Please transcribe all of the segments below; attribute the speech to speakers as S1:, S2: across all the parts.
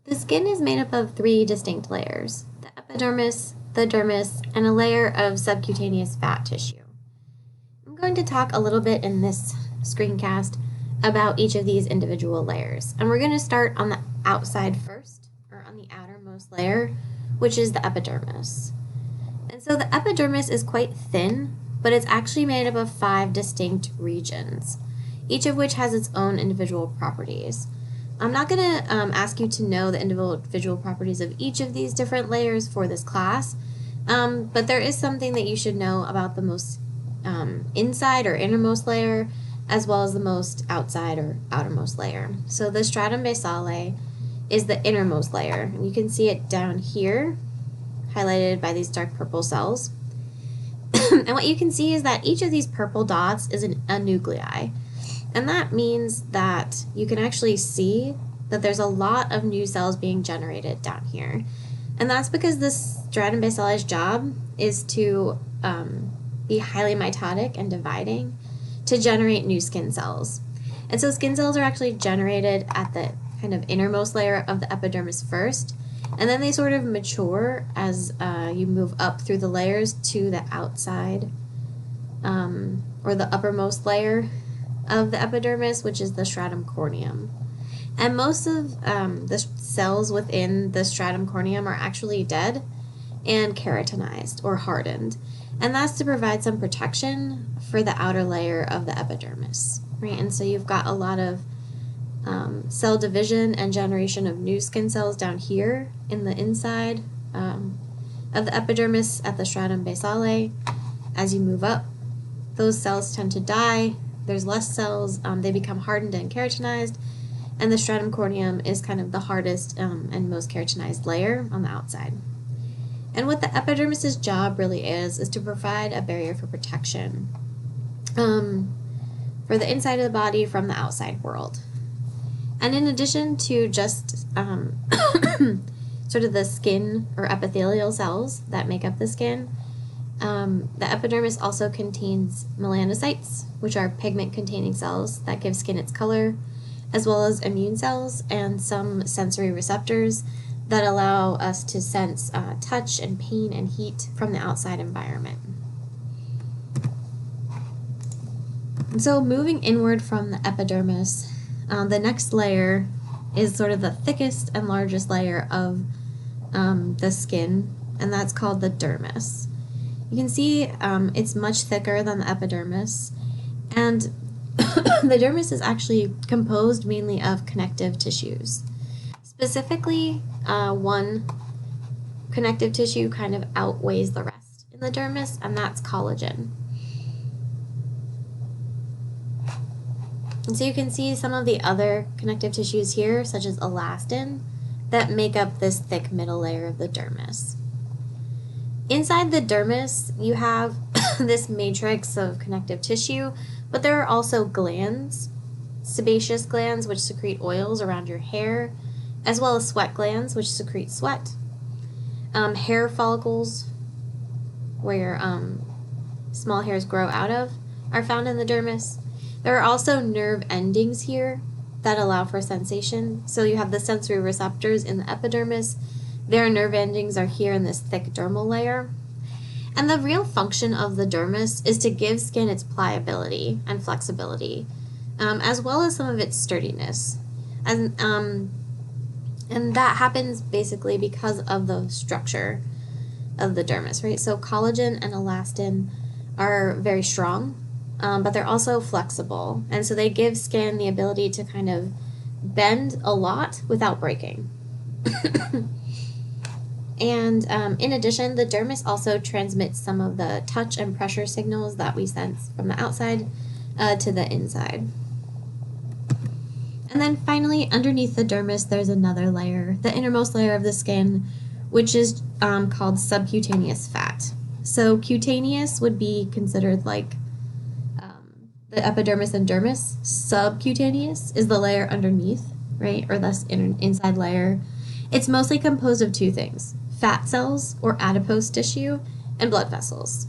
S1: The skin is made up of three distinct layers: the epidermis, the dermis, and a layer of subcutaneous fat tissue. I'm going to talk a little bit in this screencast about each of these individual layers. And we're going to start on the outside first, or on the outermost layer, which is the epidermis. And so the epidermis is quite thin, but it's actually made up of 5 distinct regions, each of which has its own individual properties. I'm not going to ask you to know the individual properties of each of these different layers for this class, but there is something that you should know about the most inside or innermost layer, as well as the most outside or outermost layer. So the stratum basale is the innermost layer, and you can see it down here, highlighted by these dark purple cells. And what you can see is that each of these purple dots is a nuclei. And that means that you can actually see that there's a lot of new cells being generated down here. And that's because this stratum basale's job is to be highly mitotic and dividing to generate new skin cells. And so skin cells are actually generated at the kind of innermost layer of the epidermis first, and then they sort of mature as you move up through the layers to the outside or the uppermost layer of the epidermis, which is the stratum corneum. And most of the cells within the stratum corneum are actually dead and keratinized or hardened. And that's to provide some protection for the outer layer of the epidermis, right? And so you've got a lot of cell division and generation of new skin cells down here in the inside of the epidermis at the stratum basale. As you move up, those cells tend to die. There's less cells, they become hardened and keratinized, and the stratum corneum is kind of the hardest and most keratinized layer on the outside. And what the epidermis's job really is to provide a barrier for protection for the inside of the body from the outside world. And in addition to just sort of the skin or epithelial cells that make up the skin, the epidermis also contains melanocytes, which are pigment-containing cells that give skin its color, as well as immune cells and some sensory receptors that allow us to sense touch and pain and heat from the outside environment. And so moving inward from the epidermis, the next layer is sort of the thickest and largest layer of the skin, and that's called the dermis. You can see it's much thicker than the epidermis, and the dermis is actually composed mainly of connective tissues. Specifically, one connective tissue kind of outweighs the rest in the dermis, and that's collagen. And so you can see some of the other connective tissues here, such as elastin, that make up this thick middle layer of the dermis. Inside the dermis, you have this matrix of connective tissue, but there are also glands, sebaceous glands, which secrete oils around your hair, as well as sweat glands, which secrete sweat, hair follicles, where small hairs grow out of, are found in the dermis. There are also nerve endings here that allow for sensation. So you have the sensory receptors in the epidermis. Their nerve endings are here in this thick dermal layer. And the real function of the dermis is to give skin its pliability and flexibility, as well as some of its sturdiness. And that happens basically because of the structure of the dermis, right? So collagen and elastin are very strong, but they're also flexible. And so they give skin the ability to kind of bend a lot without breaking. And in addition, the dermis also transmits some of the touch and pressure signals that we sense from the outside to the inside. And then finally, underneath the dermis, there's another layer, the innermost layer of the skin, which is called subcutaneous fat. So cutaneous would be considered like the epidermis and dermis. Subcutaneous is the layer underneath, right, or this inside layer. It's mostly composed of 2 things: fat cells or adipose tissue and blood vessels.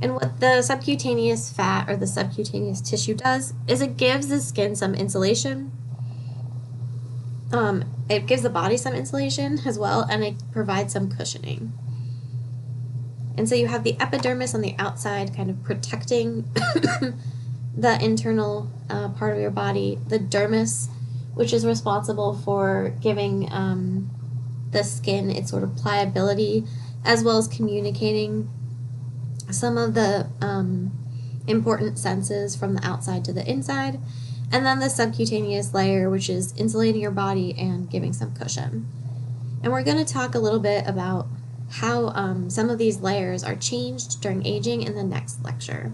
S1: And what the subcutaneous fat or the subcutaneous tissue does is it gives the skin some insulation It gives the body some insulation as well, and it provides some cushioning. And so you have the epidermis on the outside kind of protecting the internal part of your body, the dermis, which is responsible for giving the skin its sort of pliability, as well as communicating some of the important senses from the outside to the inside. And then the subcutaneous layer, which is insulating your body and giving some cushion. And we're going to talk a little bit about how some of these layers are changed during aging in the next lecture.